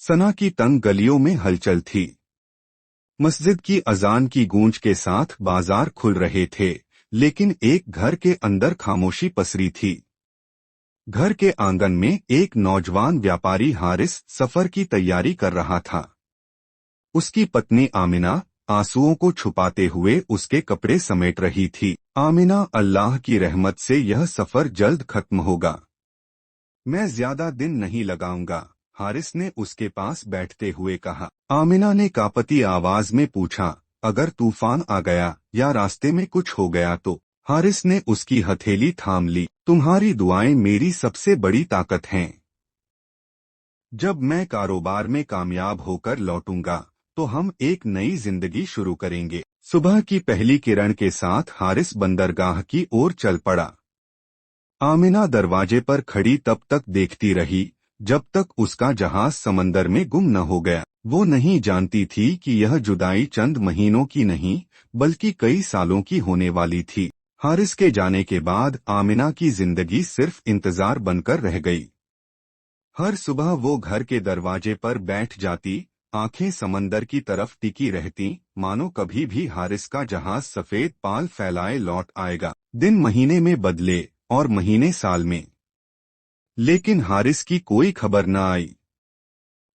सना की तंग गलियों में हलचल थी। मस्जिद की अजान की गूंज के साथ बाजार खुल रहे थे, लेकिन एक घर के अंदर खामोशी पसरी थी। घर के आंगन में एक नौजवान व्यापारी हारिस सफर की तैयारी कर रहा था। उसकी पत्नी आमिना आंसुओं को छुपाते हुए उसके कपड़े समेट रही थी। आमिना, अल्लाह की रहमत से यह सफर जल्द खत्म होगा, मैं ज्यादा दिन नहीं लगाऊंगा, हारिस ने उसके पास बैठते हुए कहा। आमिना ने कांपती आवाज में पूछा, अगर तूफान आ गया या रास्ते में कुछ हो गया तो? हारिस ने उसकी हथेली थाम ली। तुम्हारी दुआएं मेरी सबसे बड़ी ताकत हैं। जब मैं कारोबार में कामयाब होकर लौटूंगा तो हम एक नई जिंदगी शुरू करेंगे। सुबह की पहली किरण के साथ हारिस बंदरगाह की ओर चल पड़ा। आमिना दरवाजे पर खड़ी तब तक देखती रही जब तक उसका जहाज समंदर में गुम न हो गया। वो नहीं जानती थी कि यह जुदाई चंद महीनों की नहीं बल्कि कई सालों की होने वाली थी। हारिस के जाने के बाद आमिना की जिंदगी सिर्फ इंतजार बनकर रह गई। हर सुबह वो घर के दरवाजे पर बैठ जाती, आंखें समंदर की तरफ टिकी रहती, मानो कभी भी हारिस का जहाज सफेद पाल फैलाए लौट आएगा। दिन महीने में बदले और महीने साल में, लेकिन हारिस की कोई खबर न आई।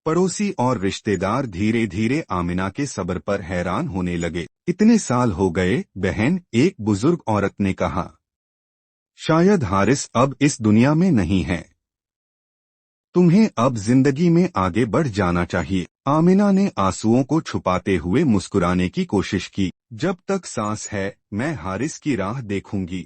पड़ोसी और रिश्तेदार धीरे धीरे आमिना के सब्र पर हैरान होने लगे। इतने साल हो गए बहन, एक बुजुर्ग औरत ने कहा। शायद हारिस अब इस दुनिया में नहीं है। तुम्हें अब जिंदगी में आगे बढ़ जाना चाहिए। आमिना ने आंसुओं को छुपाते हुए मुस्कुराने की कोशिश की। जब तक सांस है मैं हारिस की राह देखूंगी।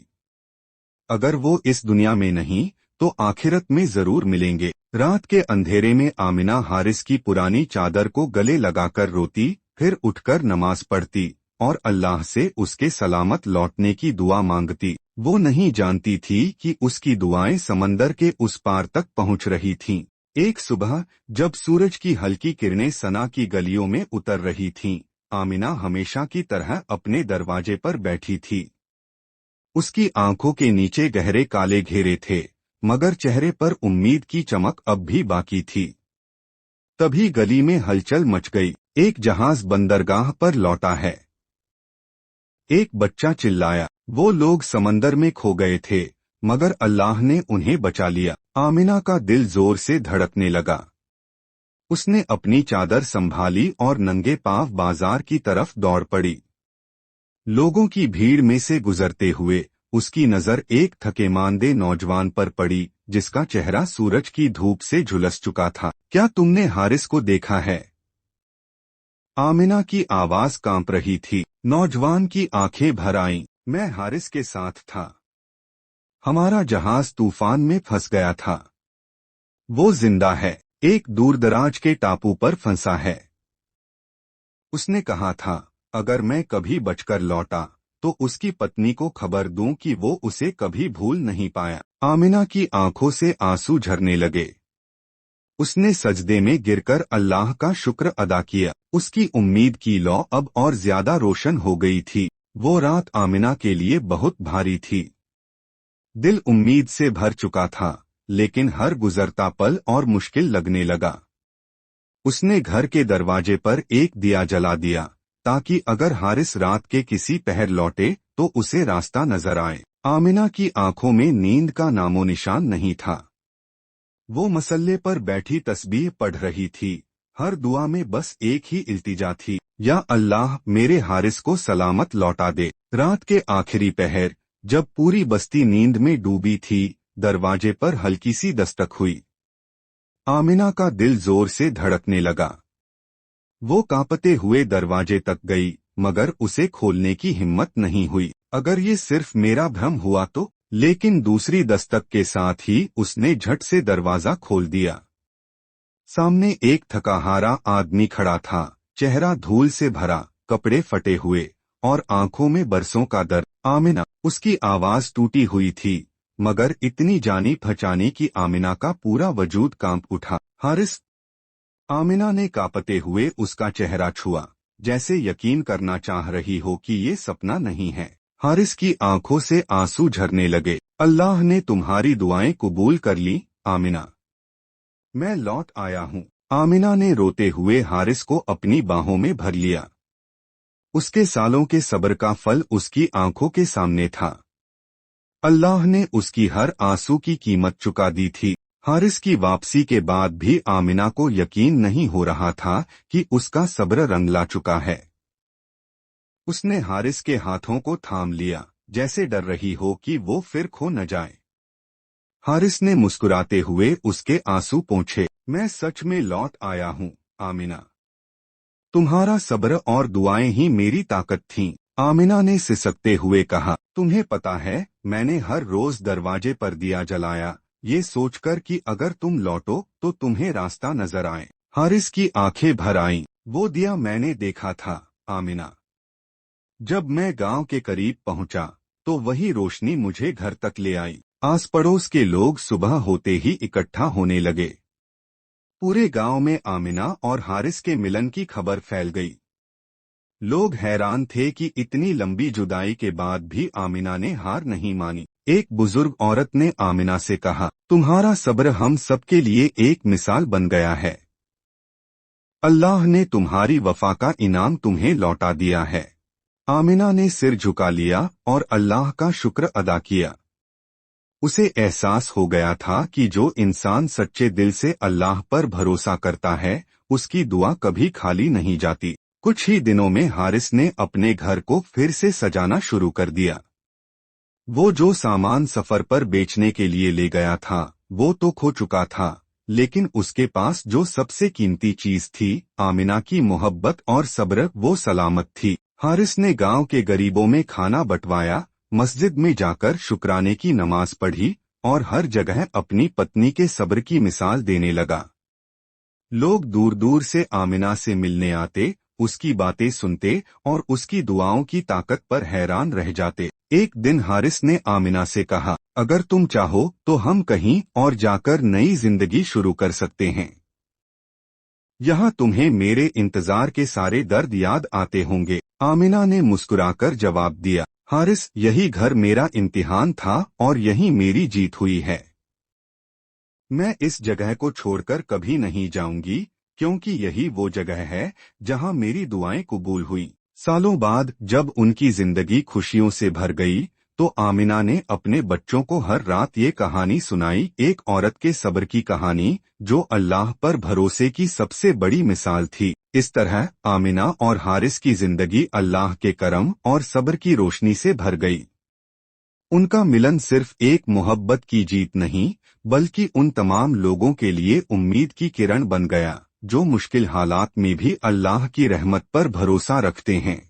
अगर वो इस दुनिया में नहीं तो आखिरत में जरूर मिलेंगे। रात के अंधेरे में आमिना हारिस की पुरानी चादर को गले लगाकर रोती, फिर उठकर नमाज पढ़ती और अल्लाह से उसके सलामत लौटने की दुआ मांगती। वो नहीं जानती थी कि उसकी दुआएं समंदर के उस पार तक पहुंच रही थीं। एक सुबह जब सूरज की हल्की किरणें सना की गलियों में उतर रही थीं, आमिना हमेशा की तरह अपने दरवाजे पर बैठी थी। उसकी आंखों के नीचे गहरे काले घेरे थे, मगर चेहरे पर उम्मीद की चमक अब भी बाकी थी। तभी गली में हलचल मच गई। एक जहाज बंदरगाह पर लौटा है। एक बच्चा चिल्लाया। वो लोग समंदर में खो गए थे, मगर अल्लाह ने उन्हें बचा लिया। आमिना का दिल जोर से धड़कने लगा। उसने अपनी चादर संभाली और नंगे पांव बाजार की तरफ दौड़ पड़ी। लोगों की भीड़ में से गुजरते हुए उसकी नजर एक थकेमांदे नौजवान पर पड़ी, जिसका चेहरा सूरज की धूप से झुलस चुका था। क्या तुमने हारिस को देखा है? आमिना की आवाज कांप रही थी। नौजवान की आंखें भर आईं। मैं हारिस के साथ था। हमारा जहाज तूफान में फंस गया था। वो जिंदा है, एक दूरदराज के टापू पर फंसा है। उसने कहा था, अगर मैं कभी बचकर लौटा तो उसकी पत्नी को खबर दूं कि वो उसे कभी भूल नहीं पाया। आमिना की आंखों से आंसू झरने लगे। उसने सजदे में गिरकर अल्लाह का शुक्र अदा किया। उसकी उम्मीद की लौ अब और ज्यादा रोशन हो गई थी। वो रात आमिना के लिए बहुत भारी थी। दिल उम्मीद से भर चुका था, लेकिन हर गुजरता पल और मुश्किल लगने लगा। उसने घर के दरवाजे पर एक दिया जला दिया, ताकि अगर हारिस रात के किसी पहर लौटे तो उसे रास्ता नजर आए। आमिना की आंखों में नींद का नामो निशान नहीं था। वो मसल्ले पर बैठी तस्बीह पढ़ रही थी। हर दुआ में बस एक ही इल्तिजा थी, या अल्लाह मेरे हारिस को सलामत लौटा दे। रात के आखिरी पहर, जब पूरी बस्ती नींद में डूबी थी, दरवाजे पर हल्की सी दस्तक हुई। आमिना का दिल जोर से धड़कने लगा। वो कांपते हुए दरवाजे तक गई, मगर उसे खोलने की हिम्मत नहीं हुई। अगर ये सिर्फ मेरा भ्रम हुआ तो? लेकिन दूसरी दस्तक के साथ ही उसने झट से दरवाजा खोल दिया। सामने एक थकाहारा आदमी खड़ा था, चेहरा धूल से भरा, कपड़े फटे हुए और आंखों में बरसों का दर्द। आमिना। उसकी आवाज टूटी हुई थी, मगर इतनी जानी पहचानी कि आमिना का पूरा वजूद कांप उठा। हारिस। आमिना ने कांपते हुए उसका चेहरा छुआ, जैसे यकीन करना चाह रही हो कि ये सपना नहीं है। हारिस की आंखों से आंसू झरने लगे। अल्लाह ने तुम्हारी दुआएं कबूल कर ली, आमिना। मैं लौट आया हूँ। आमिना ने रोते हुए हारिस को अपनी बाहों में भर लिया। उसके सालों के सब्र का फल उसकी आंखों के सामने था। अल्लाह ने उसकी हर आंसू की कीमत चुका दी थी। हारिस की वापसी के बाद भी आमिना को यकीन नहीं हो रहा था कि उसका सब्र रंग ला चुका है। उसने हारिस के हाथों को थाम लिया, जैसे डर रही हो कि वो फिर खो न जाए। हारिस ने मुस्कुराते हुए उसके आंसू पोंछे। मैं सच में लौट आया हूँ, आमिना। तुम्हारा सब्र और दुआएं ही मेरी ताकत थीं। आमिना ने सिसकते हुए कहा, तुम्हें पता है, मैंने हर रोज दरवाजे पर दिया जलाया, ये सोचकर कि अगर तुम लौटो तो तुम्हें रास्ता नजर आए। हारिस की आंखें भर आईं। वो दिया मैंने देखा था, आमिना। जब मैं गांव के करीब पहुंचा तो वही रोशनी मुझे घर तक ले आई। आस पड़ोस के लोग सुबह होते ही इकट्ठा होने लगे। पूरे गांव में आमिना और हारिस के मिलन की खबर फैल गई। लोग हैरान थे कि इतनी लंबी जुदाई के बाद भी आमिना ने हार नहीं मानी। एक बुजुर्ग औरत ने आमिना से कहा, तुम्हारा सब्र हम सबके लिए एक मिसाल बन गया है। अल्लाह ने तुम्हारी वफा का इनाम तुम्हें लौटा दिया है। आमिना ने सिर झुका लिया और अल्लाह का शुक्र अदा किया। उसे एहसास हो गया था कि जो इंसान सच्चे दिल से अल्लाह पर भरोसा करता है, उसकी दुआ कभी खाली नहीं जाती। कुछ ही दिनों में हारिस ने अपने घर को फिर से सजाना शुरू कर दिया। वो जो सामान सफर पर बेचने के लिए ले गया था, वो तो खो चुका था, लेकिन उसके पास जो सबसे कीमती चीज थी, आमिना की मोहब्बत और सब्र, वो सलामत थी। हारिस ने गांव के गरीबों में खाना बंटवाया, मस्जिद में जाकर शुक्राने की नमाज पढ़ी और हर जगह अपनी पत्नी के सब्र की मिसाल देने लगा। लोग दूर दूर से आमिना से मिलने आते, उसकी बातें सुनते और उसकी दुआओं की ताकत पर हैरान रह जाते। एक दिन हारिस ने आमिना से कहा, अगर तुम चाहो तो हम कहीं और जाकर नई जिंदगी शुरू कर सकते हैं। यहाँ तुम्हें मेरे इंतजार के सारे दर्द याद आते होंगे। आमिना ने मुस्कुराकर जवाब दिया, हारिस, यही घर मेरा इम्तिहान था और यही मेरी जीत हुई है। मैं इस जगह को छोड़कर कभी नहीं जाऊंगी, क्योंकि यही वो जगह है जहां मेरी दुआएं कबूल हुई। सालों बाद जब उनकी जिंदगी खुशियों से भर गई, तो आमिना ने अपने बच्चों को हर रात ये कहानी सुनाई, एक औरत के सब्र की कहानी, जो अल्लाह पर भरोसे की सबसे बड़ी मिसाल थी। इस तरह आमिना और हारिस की जिंदगी अल्लाह के करम और सब्र की रोशनी से भर गई। उनका मिलन सिर्फ एक मोहब्बत की जीत नहीं, बल्कि उन तमाम लोगों के लिए उम्मीद की किरण बन गया, जो मुश्किल हालात में भी अल्लाह की रहमत पर भरोसा रखते हैं।